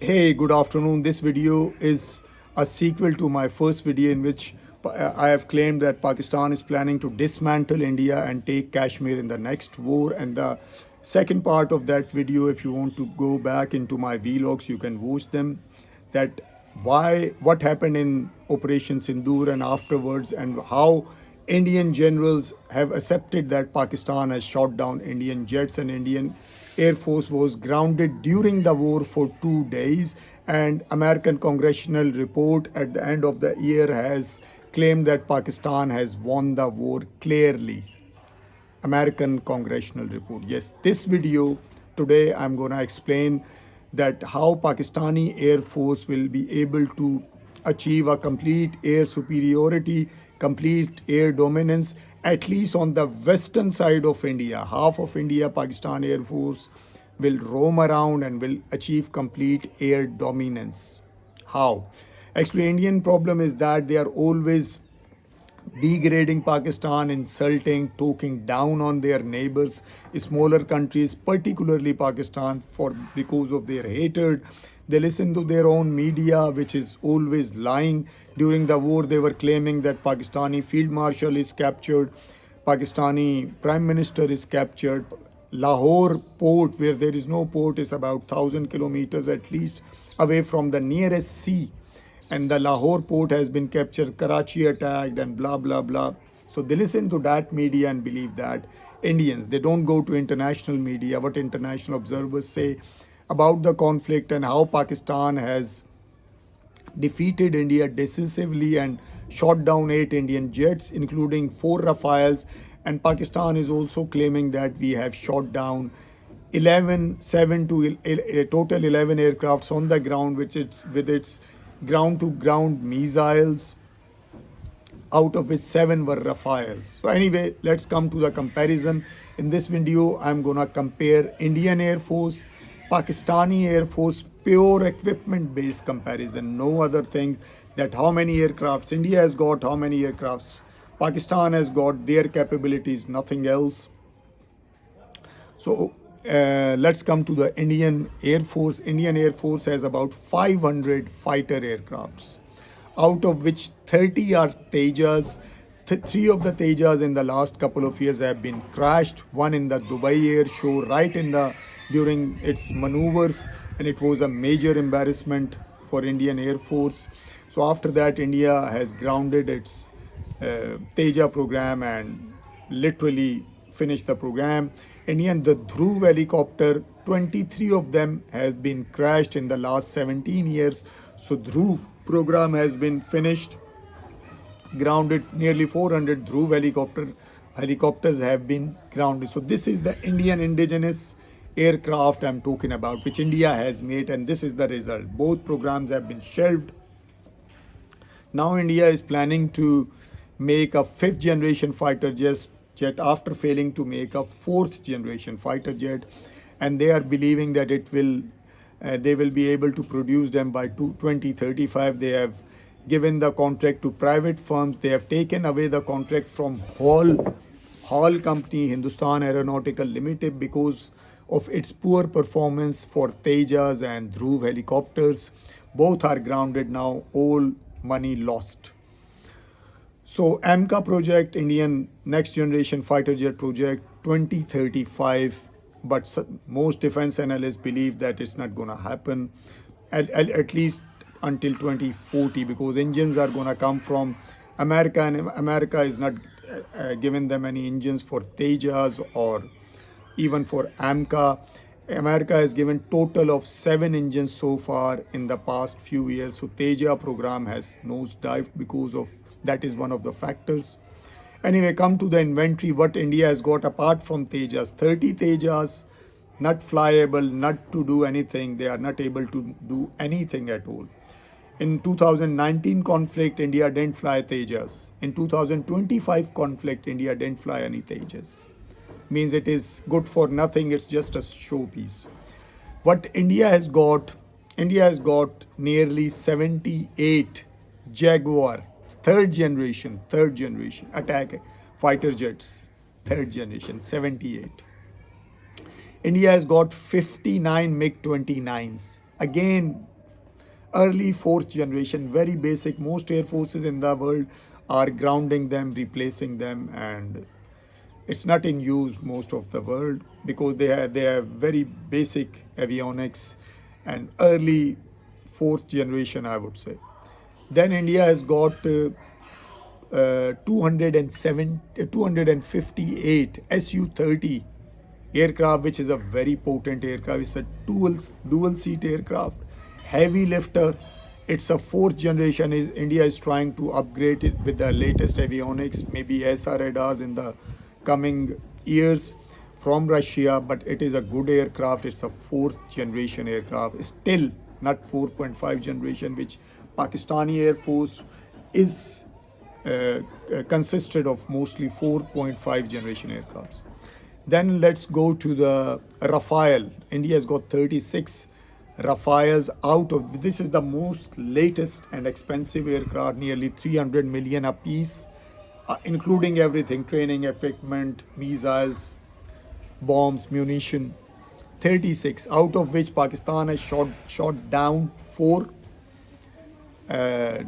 Hey, good afternoon. This video is a sequel to my first video in which I have claimed that Pakistan is planning to dismantle India and take Kashmir in the next war. And the second part of that video, if you want to go back into my vlogs, you can watch them. That what happened in Operation Sindoor and afterwards, and how Indian generals have accepted that Pakistan has shot down Indian jets, and Indian Air Force was grounded during the war for 2 days. And American congressional report at the end of the year has claimed that Pakistan has won the war clearly. American congressional report. Yes, this video today I'm going to explain that how Pakistani Air Force will be able to achieve a complete air superiority, complete air dominance, at least on the western side of India. Half of India, Pakistan Air Force will roam around and will achieve complete air dominance. How? Actually, Indian problem is that they are always degrading Pakistan, insulting, talking down on their neighbors, smaller countries, particularly Pakistan, for because of their hatred. They listen to their own media, which is always lying. During the war, they were claiming that Pakistani Field Marshal is captured, Pakistani Prime Minister is captured. Lahore port, where there is no port, is about 1,000 kilometers at least away from the nearest sea, and the Lahore port has been captured, Karachi attacked, and blah, blah, blah. So they listen to that media and believe that. Indians, they don't go to international media, what international observers say about the conflict and how Pakistan has defeated India decisively and shot down 8 Indian jets, including 4 Rafales. And Pakistan is also claiming that we have shot down 7 to a total 11 aircrafts on the ground, which it's with its ground-to-ground missiles, out of which 7 were Rafales. So anyway, let's come to the comparison. In this video, I'm gonna compare Indian Air Force, Pakistani Air Force, pure equipment-based comparison, no other thing, that how many aircrafts India has got, how many aircrafts Pakistan has got, their capabilities, nothing else. So let's come to the Indian Air Force. Indian Air Force has about 500 fighter aircrafts, out of which 30 are Tejas. 3 of the Tejas in the last couple of years have been crashed. One in the Dubai Air Show, right in the during its maneuvers, and it was a major embarrassment for Indian Air Force. So after that, India has grounded its Teja program and literally finished the program. The Dhruv helicopter, 23 of them have been crashed in the last 17 years. So Dhruv program has been finished, grounded. Nearly 400 Dhruv helicopters have been grounded. So this is the Indian indigenous aircraft I'm talking about, which India has made, and this is the result. Both programs have been shelved. Now India is planning to make a 5th generation fighter jet after failing to make a 4th generation fighter jet, and they are believing that they will be able to produce them by 2035. They have given the contract to private firms. They have taken away the contract from HAL company, Hindustan Aeronautical Limited, because of its poor performance for Tejas and Dhruv helicopters. Both are grounded now, all money lost. So AMCA project, Indian next generation fighter jet project, 2035, but most defense analysts believe that it's not going to happen at least until 2040, because engines are going to come from America, and America is not giving them any engines for Tejas or even for AMCA. America has given total of 7 engines so far in the past few years. So Teja program has nosedived because of that, is one of the factors. Anyway, come to the inventory, what India has got apart from Tejas. 30 Tejas, not flyable, not to do anything. They are not able to do anything at all. In 2019 conflict, India didn't fly Tejas. In 2025 conflict, India didn't fly any Tejas. Means it is good for nothing. It's just a showpiece. What India has got nearly 78 Jaguar third generation attack fighter jets, 3rd generation, 78. India has got 59 MiG-29s, Again, early fourth generation, very basic. Most air forces in the world are grounding them, replacing them, and it's not in use most of the world because they have very basic avionics and early fourth generation, I would say. Then India has got 258 Su-30 aircraft, which is a very potent aircraft. It's a dual seat aircraft, heavy lifter. It's a fourth generation. India is trying to upgrade it with the latest avionics, maybe SR radars in the coming years from Russia, but it is a good aircraft. It's a fourth generation aircraft, still not 4.5 generation, which Pakistani Air Force is consisted of mostly 4.5 generation aircrafts. Then let's go to the Rafale. India has got 36 Rafales out of, this is the most latest and expensive aircraft, nearly 300 million a piece, including everything, training, equipment, missiles, bombs, munition. 36, out of which Pakistan has shot down 4,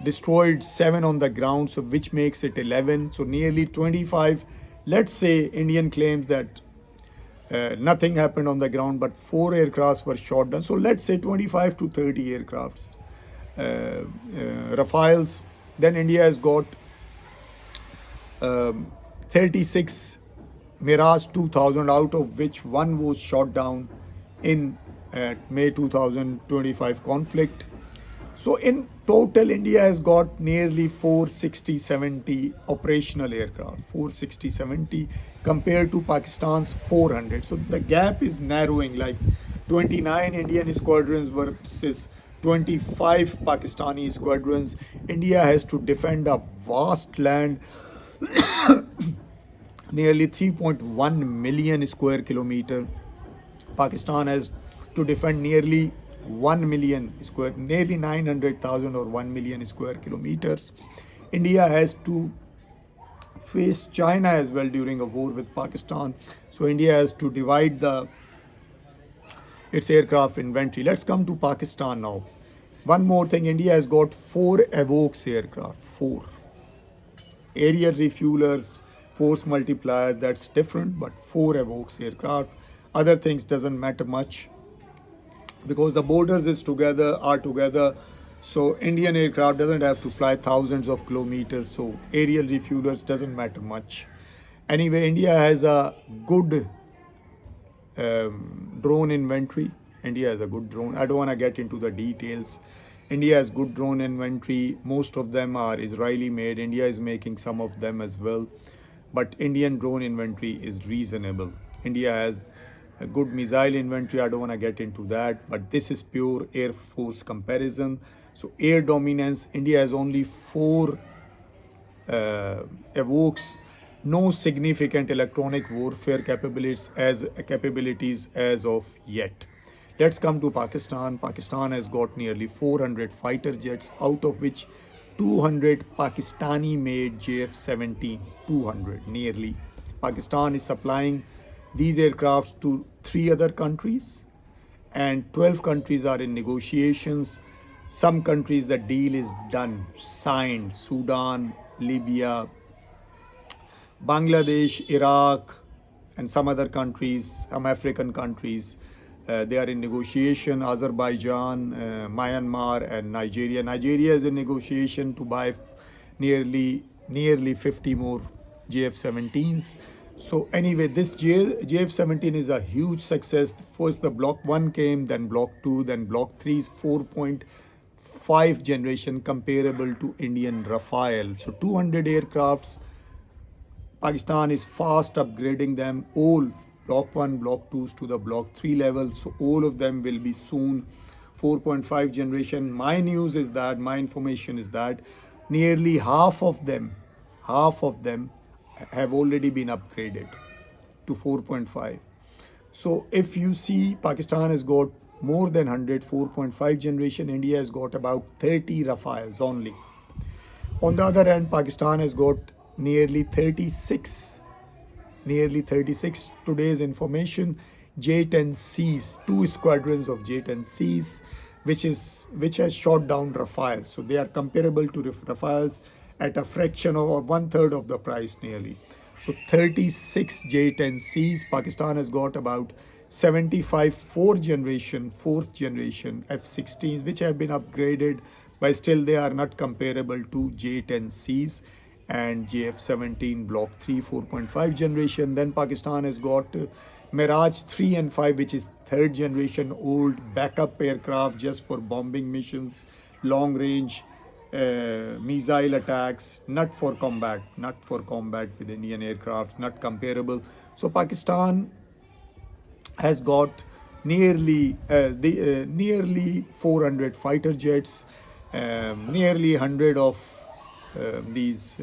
destroyed 7 on the ground, so which makes it 11, so nearly 25. Let's say Indian claims that nothing happened on the ground, but 4 aircrafts were shot down. So let's say 25 to 30 aircrafts, Rafales. Then India has got 36 Mirage 2000, out of which 1 was shot down in May 2025 conflict. So in total, India has got nearly 460-70 operational aircraft, 460-70 compared to Pakistan's 400. So the gap is narrowing, like 29 Indian squadrons versus 25 Pakistani squadrons. India has to defend a vast land, nearly 3.1 million square kilometer. Pakistan has to defend nearly 1 million square, nearly 900,000 or 1 million square kilometers. India has to face China as well during a war with Pakistan. So India has to divide its aircraft inventory. Let's come to Pakistan now. One more thing, India has got 4 AWACS aircraft, 4. Aerial refuelers, force multiplier, that's different, but 4 AWACS aircraft. Other things doesn't matter much, because the borders are together, so Indian aircraft doesn't have to fly thousands of kilometers, so aerial refuelers doesn't matter much. Anyway, India has a good drone inventory. India has a good drone. I don't want to get into the details. India has good drone inventory. Most of them are Israeli made. India is making some of them as well, but Indian drone inventory is reasonable. India has a good missile inventory. I don't want to get into that, but this is pure Air Force comparison. So air dominance, India has only 4 AWACS, no significant electronic warfare capabilities as of yet. Let's come to Pakistan. Pakistan has got nearly 400 fighter jets, out of which 200 Pakistani made JF-17, 200 nearly. Pakistan is supplying these aircrafts to 3 other countries, and 12 countries are in negotiations. Some countries, the deal is done, signed: Sudan, Libya, Bangladesh, Iraq, and some other countries, some African countries. They are in negotiation: Azerbaijan, Myanmar, and Nigeria. Nigeria is in negotiation to buy nearly 50 more JF-17s. So anyway, this JF-17 is a huge success. First the Block 1 came, then Block 2, then Block 3 is 4.5 generation, comparable to Indian Rafale. So 200 aircrafts. Pakistan is fast upgrading them, all Block 1, Block 2s to the Block 3 level. So all of them will be soon 4.5 generation. My news is that, my information is that nearly half of them have already been upgraded to 4.5. So if you see, Pakistan has got more than 100 4.5 generation. India has got about 30 Rafales only. On the other hand, Pakistan has got nearly 36 today's information, J-10Cs, 2 squadrons of J-10Cs. which has shot down Rafale. So they are comparable to Rafales at a fraction of, or one third of the price nearly. So 36 J-10Cs. Pakistan has got about 75 fourth generation F-16s, which have been upgraded, but still they are not comparable to J-10Cs and JF-17 Block 3 4.5 generation. Then Pakistan has got Mirage 3 and 5, which is third generation old backup aircraft just for bombing missions, long range missile attacks, not for combat with Indian aircraft, not comparable. So Pakistan has got nearly 400 fighter jets, nearly 100 of these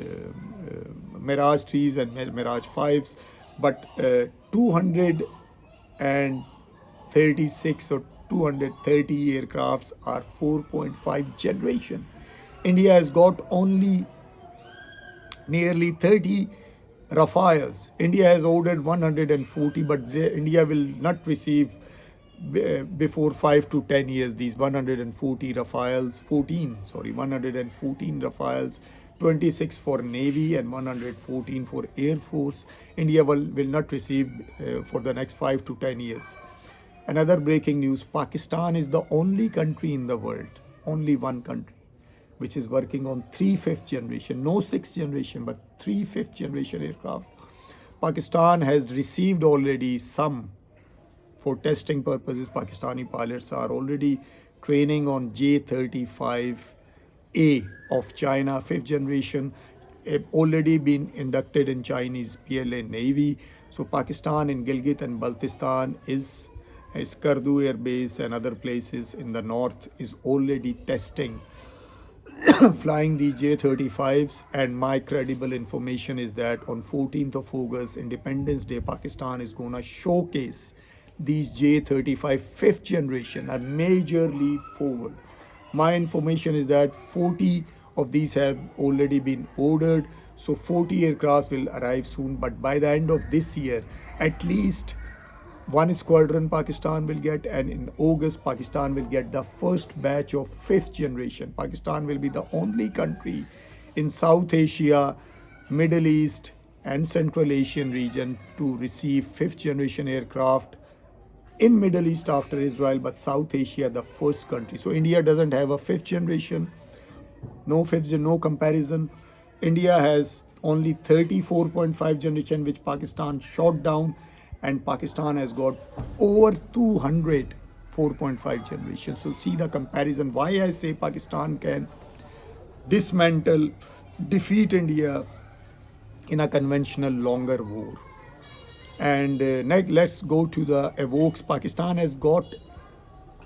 Mirage 3s and Mirage 5s, but 236 or 230 aircrafts are 4.5 generation. India has got only nearly 30 Rafales. India has ordered 140, but India will not receive before 5 to 10 years these 114 Rafales, 114 Rafales, 26 for Navy and 114 for Air Force. India will not receive for the next 5 to 10 years. Another breaking news, Pakistan is the only country in the world, only one country, which is working on 3 fifth generation, no 6th generation, but 3 fifth generation aircraft. Pakistan has received already some for testing purposes. Pakistani pilots are already training on J-35A of China, 5th generation, already been inducted in Chinese PLA Navy. So Pakistan in Gilgit and Baltistan is Skardu Air Base and other places in the north is already testing flying these J-35s, and my credible information is that on 14th of August, Independence Day, Pakistan is going to showcase these J-35 5th generation, a major leap forward. My information is that 40 of these have already been ordered, so 40 aircraft will arrive soon, but by the end of this year, at least one squadron Pakistan will get, and in August Pakistan will get the first batch of 5th generation. Pakistan will be the only country in South Asia, Middle East and Central Asian region to receive 5th generation aircraft. In Middle East after Israel, but South Asia the first country. So India doesn't have a 5th generation, no comparison. India has only 34.5 generation, which Pakistan shot down, and Pakistan has got over 200 4.5 generation. So see the comparison, why I say Pakistan can defeat India in a conventional longer war. And next, let's go to the AWACS. Pakistan has got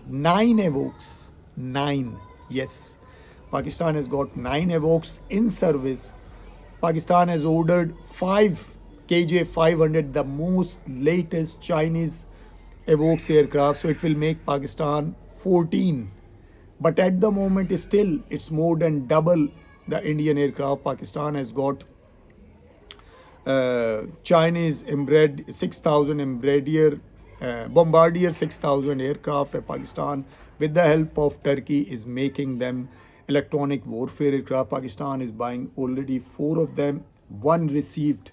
9 AWACS. 9, yes. Pakistan has got 9 AWACS in service. Pakistan has ordered 5 KJ-500, the most latest Chinese AWACS aircraft. So it will make Pakistan 14. But at the moment, still, it's more than double the Indian aircraft. Pakistan has got Chinese 6,000 Bombardier 6,000 aircraft. Pakistan, with the help of Turkey, is making them electronic warfare aircraft. Pakistan is buying already 4 of them, 1 received.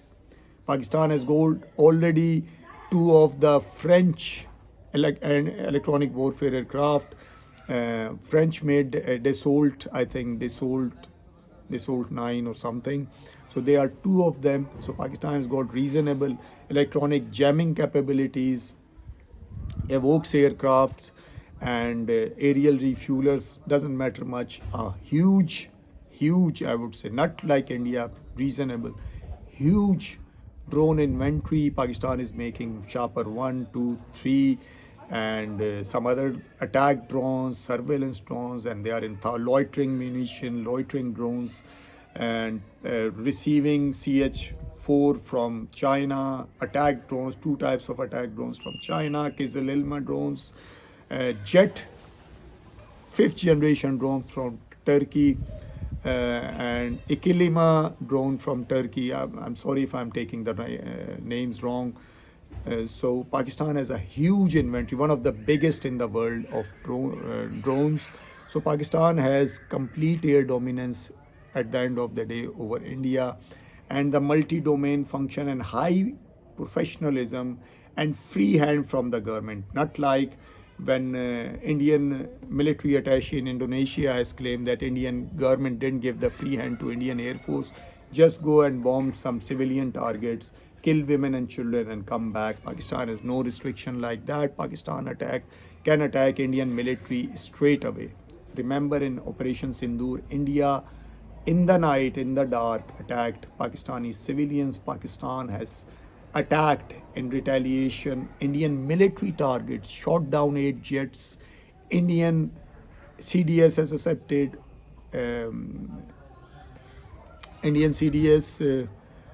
Pakistan has got already 2 of the French electronic warfare aircraft. French made Dassault, I think Dassault 9 or something. So there are 2 of them. So Pakistan has got reasonable electronic jamming capabilities, AWACS aircrafts, and aerial refuelers. Doesn't matter much. Huge, I would say, not like India, reasonable, huge drone inventory. Pakistan is making Chopper 1, 2, 3, and some other attack drones, surveillance drones, and they are in loitering munition, loitering drones, and receiving CH-4 from China, attack drones, 2 types of attack drones from China, Kizil-Ilma drones, jet 5th generation drones from Turkey, and Ikilima drone from Turkey. I'm sorry if I'm taking the names wrong. So Pakistan has a huge inventory, one of the biggest in the world of drones. So Pakistan has complete air dominance at the end of the day over India, and the multi-domain function and high professionalism and free hand from the government. Not like when Indian military attaché in Indonesia has claimed that Indian government didn't give the free hand to Indian Air Force, just go and bomb some civilian targets, kill women and children and come back. Pakistan has no restriction like that. Pakistan can attack Indian military straight away. Remember in Operation Sindoor, India in the night, in the dark, attacked Pakistani civilians. Pakistan has attacked in retaliation Indian military targets, shot down 8 jets. Indian CDS has accepted um, Indian CDS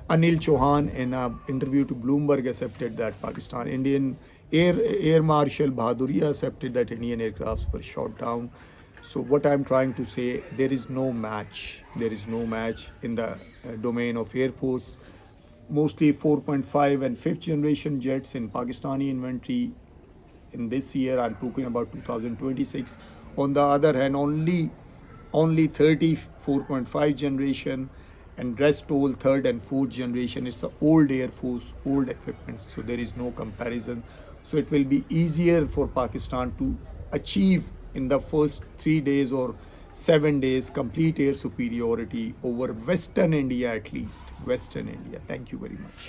Anil Chauhan in an interview to Bloomberg accepted that Pakistan Indian Air Marshal Bahaduria accepted that Indian aircrafts were shot down. So what I'm trying to say, there is no match. There is no match in the domain of Air Force. Mostly 4.5 and 5th generation jets in Pakistani inventory in this year. I'm talking about 2026. On the other hand, only 34.5 generation and rest all third and fourth generation. It's an old Air Force, old equipment, so there is no comparison. So it will be easier for Pakistan to achieve in the first 3 days or 7 days complete air superiority over Western India, at least Western India. Thank you very much.